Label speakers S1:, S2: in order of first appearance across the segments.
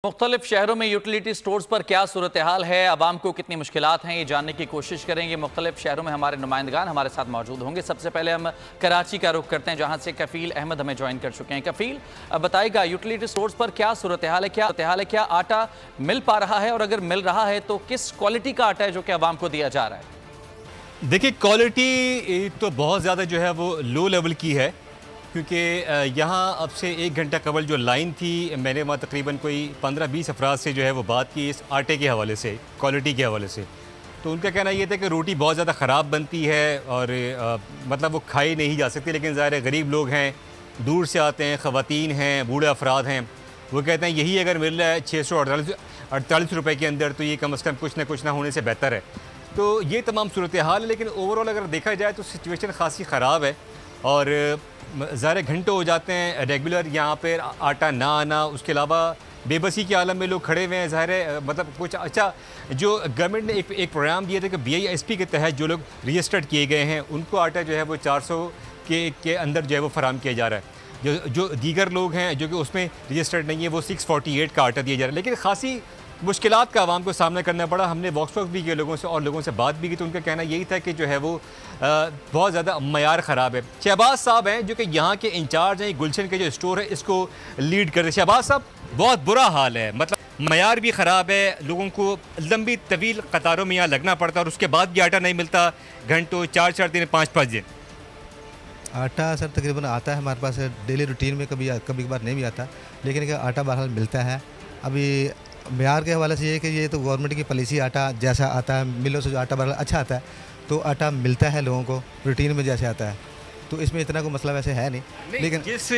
S1: मुख्तलिफ शहरों में यूटिलिटी स्टोर्स पर क्या सूरत हाल है, आवाम को कितनी मुश्किलात हैं, ये जानने की कोशिश करेंगे। मुख्तलिफ शहरों में हमारे नुमाइंदगान हमारे साथ मौजूद होंगे। सबसे पहले हम कराची का रुख करते हैं, जहां से कफील अहमद हमें ज्वाइन कर चुके हैं। कफील, अब बताइएगा यूटिलिटी स्टोर्स पर क्या सूरत हाल है, क्या आटा मिल पा रहा है, और अगर मिल रहा है तो किस क्वालिटी का आटा है जो कि आवाम को दिया जा रहा है?
S2: देखिए, क्वालिटी तो बहुत ज़्यादा जो है वो लो लेवल की है, क्योंकि यहाँ अब से 1 घंटा कबल जो लाइन थी, मैंने वहाँ तकरीबन कोई 15-20 अफराद से जो है वो बात की इस आटे के हवाले से, क्वालिटी के हवाले से। तो उनका कहना ये था कि रोटी बहुत ज़्यादा ख़राब बनती है और मतलब वो खाई नहीं जा सकती। लेकिन ज़ाहिर है गरीब लोग हैं, दूर से आते हैं, ख़वातीन हैं, बूढ़े अफराद हैं, वो कहते हैं यही अगर मिल रहा है 648 रुपये के अंदर तो ये कम अज़ कम कुछ ना होने से बेहतर है। तो ये तमाम सूरत हाल है। लेकिन ओवरऑल अगर देखा जाए तो सिचुएशन खासी ख़राब है और ज़ाहिर घंटों हो जाते हैं रेगुलर यहाँ पर आटा ना आना। उसके अलावा बेबसी के आलम में लोग खड़े हुए हैं। ज़ाहिर है मतलब कुछ अच्छा जो गवर्नमेंट ने एक प्रोग्राम दिया था कि BISP के तहत जो लोग रजिस्टर्ड किए गए हैं उनको आटा जो है वो 400 के अंदर जो है वो फराम किया जा रहा है। जो दीगर लोग हैं जो कि उसमें रजिस्टर्ड नहीं है वो 648 का आटा दिया जा रहा है। लेकिन खासी मुश्किलात का आवाम को सामना करना पड़ा। हमने वॉक्स भी किए लोगों से और लोगों से बात भी की, तो उनका कहना यही था कि जो है वो बहुत ज़्यादा मयार ख़राब है। शहबाज साहब हैं जो कि यहाँ के इंचार्ज हैं, गुलशन के जो स्टोर है इसको लीड कर रहे। शहबाज साहब, बहुत बुरा हाल है, मतलब मयार भी ख़राब है, लोगों को लंबी तवील कतारों में यहाँ लगना पड़ता है और उसके बाद भी आटा नहीं मिलता घंटों, 4 दिन 5 दिन।
S3: आटा सर तकरीबन आता है हमारे पास डेली रूटीन में, कभी कभार नहीं भी आता, लेकिन आटा बहरहाल मिलता है। अभी म्यार के हवाले से ये कि ये तो गवर्नमेंट की पॉलिसी, आटा जैसा आता है मिलों से जो आटा बहरहाल अच्छा आता है तो आटा मिलता है लोगों को रूटीन में जैसे आता है, तो इसमें इतना कोई मसला वैसे है नहीं। लेकिन
S2: जिस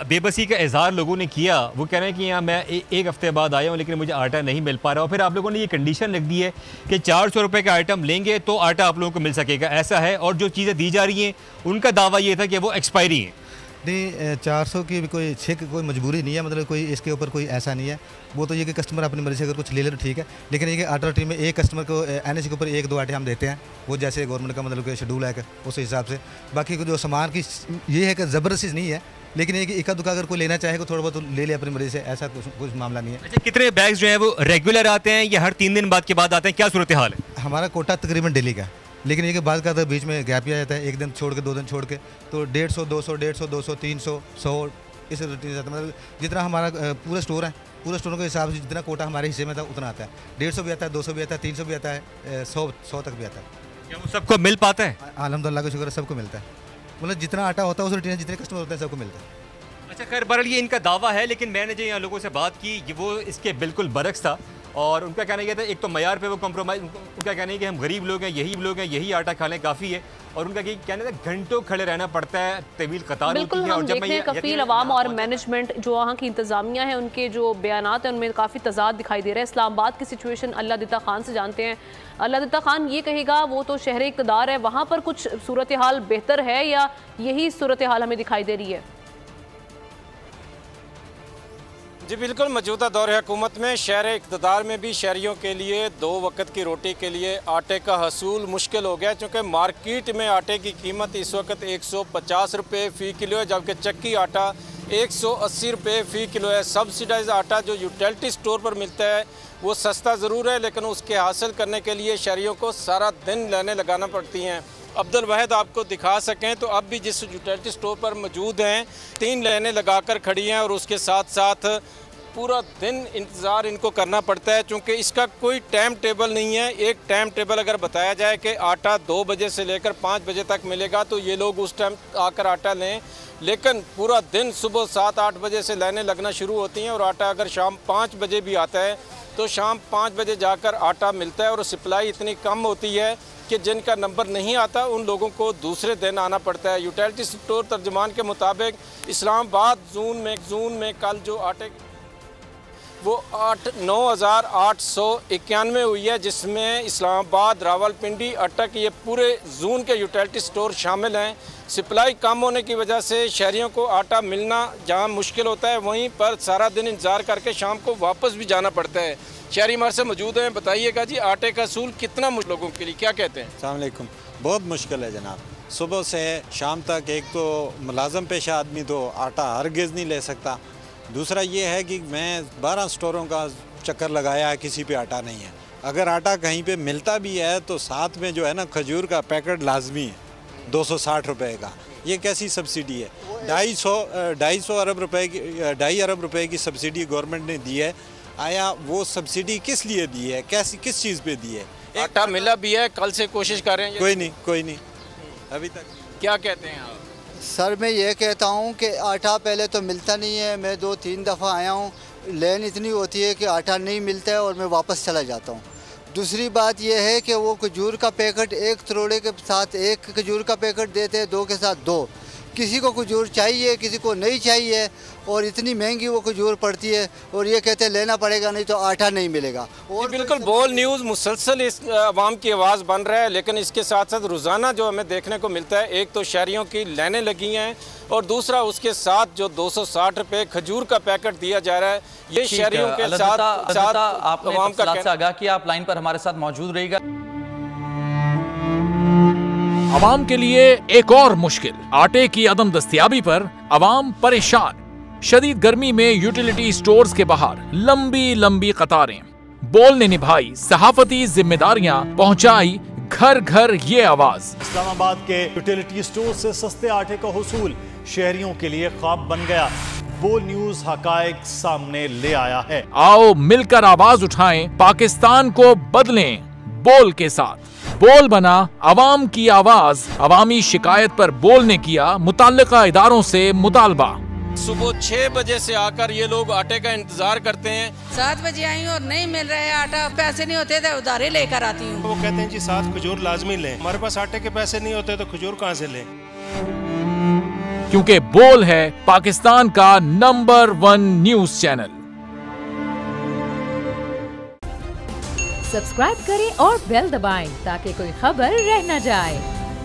S2: बेबसी का इजहार लोगों ने किया वो कह रहे हैं कि यहाँ मैं एक हफ्ते बाद आया हूँ लेकिन मुझे आटा नहीं मिल पा रहा। और फिर आप लोगों ने ये कंडीशन रख दी है कि 400 रुपये का आइटम लेंगे तो आटा आप लोगों को मिल सकेगा, ऐसा है। और जो चीज़ें दी जा रही हैं उनका दावा ये था कि वो एक्सपायरी हैं।
S3: नहीं, 400 की भी कोई मजबूरी नहीं है, मतलब कोई इसके ऊपर कोई ऐसा नहीं है। वो तो ये कि कस्टमर अपनी मर्जी से अगर कुछ ले ले तो ठीक है, लेकिन ये कि आटा टीम में एक कस्टमर को NSE के ऊपर 1-2 आटे हम देते हैं, वो जैसे गवर्नमेंट का मतलब शेड्यूल है उस हिसाब से। बाकी जो सामान की ये है कि ज़बरदस्ती नहीं है, लेकिन ये कि इक्का दुक्का अगर कोई लेना चाहे तो थोड़ा बहुत ले ले अपनी मर्जी से, ऐसा कुछ मामला नहीं है।
S2: अच्छा, कितने बैग्स जो है वो रेगुलर आते हैं या हर 3 दिन बाद के बाद आते हैं, क्या सूरत हाल है?
S3: हमारा कोटा तकरीबन डेली का, लेकिन ये कि बाद का तो बीच में गैप ही आ जाता है, 1 दिन छोड़ के 2 दिन छोड़ के, तो 150, 200, 150, 200, 300, 100 इस रूटीन से आता है। मतलब जितना हमारा पूरा स्टोर है, पूरे स्टोरों के हिसाब से जितना कोटा हमारे हिस्से में था उतना आता है। 150 भी आता है, 200 भी आता है, 300 भी आता है, 100 तक भी आता है।
S2: क्या वो सबको मिल पाता है?
S3: अल्हम्दुलिल्लाह का शुक्र है, सबको मिलता है। मतलब जितना आटा होता है उस रूटीन जितने कस्टमर होते हैं सबको मिलता है।
S2: अच्छा, खैर बहरहाल ये इनका दावा है, लेकिन मैंने जो यहाँ लोगों से बात की वो इसके बिल्कुल बरक्स था। और उनका कहना यह था, एक तो मयार पे वो कॉम्प्रोमाइज़, उनका कहना है कि हम गरीब लोग हैं, यही आटा खा लें काफ़ी है। और उनका कहना था घंटों खड़े रहना पड़ता है, तवील कतार होती है। और जब मैं
S4: कफील अवाम और मैनेजमेंट जो वहाँ की इंतज़ामिया है उनके जो बयानात हैं उनमें काफ़ी तजाद दिखाई दे रहा है। इस्लामाबाद की सिचुएशन अल्लाह दिता खान से जानते हैं। अल्लाह दिता खान ये कहेगा, वो तो शहर इक़्तिदार है, वहाँ पर कुछ सूरत हाल बेहतर है या यही सूरत हाल हमें दिखाई दे रही है?
S5: जी बिल्कुल, मौजूदा दौर हुकूमत में शहर इक़्तिदार में भी शहरियों के लिए 2 वक्त की रोटी के लिए आटे का हसूल मुश्किल हो गया, क्योंकि मार्केट में आटे की कीमत इस वक्त 150 रुपये फ़ी किलो है, जबकि चक्की आटा 180 रुपये फ़ी किलो है। सब्सिडाइज आटा जो यूटिलिटी स्टोर पर मिलता है वो सस्ता ज़रूर है, लेकिन उसके हासिल करने के लिए शहरियों को सारा दिन लाइनें लगाना पड़ती हैं। अब्दुल वाहिद आपको दिखा सकें तो अब भी जिस यूटिलिटी स्टोर पर मौजूद हैं 3 लाइनें लगाकर खड़ी हैं और उसके साथ साथ पूरा दिन इंतज़ार इनको करना पड़ता है, चूँकि इसका कोई टाइम टेबल नहीं है। एक टाइम टेबल अगर बताया जाए कि आटा 2 बजे से लेकर 5 बजे तक मिलेगा तो ये लोग उस टाइम आकर आटा लें, लेकिन पूरा दिन सुबह 7-8 बजे से लाइनें लगना शुरू होती हैं और आटा अगर शाम 5 बजे भी आता है तो शाम 5 बजे जाकर आटा मिलता है। और सप्लाई इतनी कम होती है कि जिनका नंबर नहीं आता उन लोगों को दूसरे दिन आना पड़ता है। यूटिलिटी स्टोर तर्जमान के मुताबिक इस्लामाबाद जोन में कल जो आटे वो 9,891 हुई है, जिसमें इस्लामाबाद, रावलपिंडी, अटक ये पूरे जोन के यूटिलिटी स्टोर शामिल हैं। सप्लाई कम होने की वजह से शहरियों को आटा मिलना जहां मुश्किल होता है वहीं पर सारा दिन इंतज़ार करके शाम को वापस भी जाना पड़ता है। शहरी हमारे से मौजूद हैं, बताइएगा जी आटे का असूल कितना लोगों के लिए, क्या कहते हैं?
S6: अस्सलाम वालेकुम। बहुत मुश्किल है जनाब, सुबह से शाम तक एक तो मुलाजम पेशा आदमी तो आटा हरगिज़ नहीं ले सकता, दूसरा ये है कि मैं 12 स्टोरों का चक्कर लगाया है, किसी पे आटा नहीं है। अगर आटा कहीं पे मिलता भी है तो साथ में जो है ना खजूर का पैकेट लाजमी है 260 रुपए का। ये कैसी सब्सिडी है? 250 अरब रुपए की 2.5 अरब रुपए की सब्सिडी गवर्नमेंट ने दी है। आया वो सब्सिडी किस लिए दी है, किस चीज़ पे दी है?
S5: आटा मिला भी है, कल से कोशिश कर रहे हैं?
S6: कोई नहीं अभी तक।
S5: क्या कहते हैं आप?
S7: सर मैं ये कहता हूँ कि आटा पहले तो मिलता नहीं है। मैं 2-3 दफ़ा आया हूँ, लेन इतनी होती है कि आटा नहीं मिलता है और मैं वापस चला जाता हूँ। दूसरी बात यह है कि वो खजूर का पैकेट 1 तरोड़े के साथ 1 खजूर का पैकेट देते हैं, 2 के साथ 2। किसी को खजूर चाहिए, किसी को नहीं चाहिए, और इतनी महंगी वो खजूर पड़ती है और ये कहते हैं लेना पड़ेगा नहीं तो आटा नहीं मिलेगा। और
S5: बिल्कुल बोल न्यूज़ मुसलसल इस आवाम की आवाज़ बन रहा है, लेकिन इसके साथ साथ रोज़ाना जो हमें देखने को मिलता है, एक तो शहरियों की लाइनें लगी हैं और दूसरा उसके साथ जो 260 रुपये खजूर का पैकेट दिया जा रहा है, ये शहरियों के साथ
S1: आपने
S5: आवाम का
S1: से आगाह किया। आप लाइन पर हमारे साथ मौजूद रहिएगा।
S8: अवाम के लिए एक और मुश्किल, आटे की अदम दस्तयाबी पर अवाम परेशान। शदीद गर्मी में यूटिलिटी स्टोर्स के बाहर लंबी लंबी कतारें। बोल ने निभाई सहाफती जिम्मेदारियां, पहुंचाई घर घर ये आवाज।
S9: इस्लामाबाद के यूटिलिटी स्टोर से सस्ते आटे का हुसूल शहरियों के लिए ख्वाब बन गया। बोल न्यूज हकायक सामने ले आया है।
S8: आओ मिलकर आवाज उठाएं, पाकिस्तान को बदलें बोल के साथ। बोल बना अवाम की आवाज। अवामी शिकायत पर बोल ने किया मुताल्लिका इदारों से मुतालबा।
S5: सुबह 6 बजे से आकर ये लोग आटे का इंतजार करते हैं।
S10: 7 बजे आई हूँ और नहीं मिल रहा है आटा, पैसे नहीं होते थे उधारे लेकर आती हूँ।
S11: वो कहते हैं जी 7 खजूर लाजमी लें, हमारे पास आटे के पैसे नहीं होते तो खजूर कहाँ से लें?
S8: क्योंकि बोल है पाकिस्तान का नंबर 1 न्यूज चैनल।
S12: सब्सक्राइब करें और बेल दबाएं ताकि कोई खबर रह न जाए।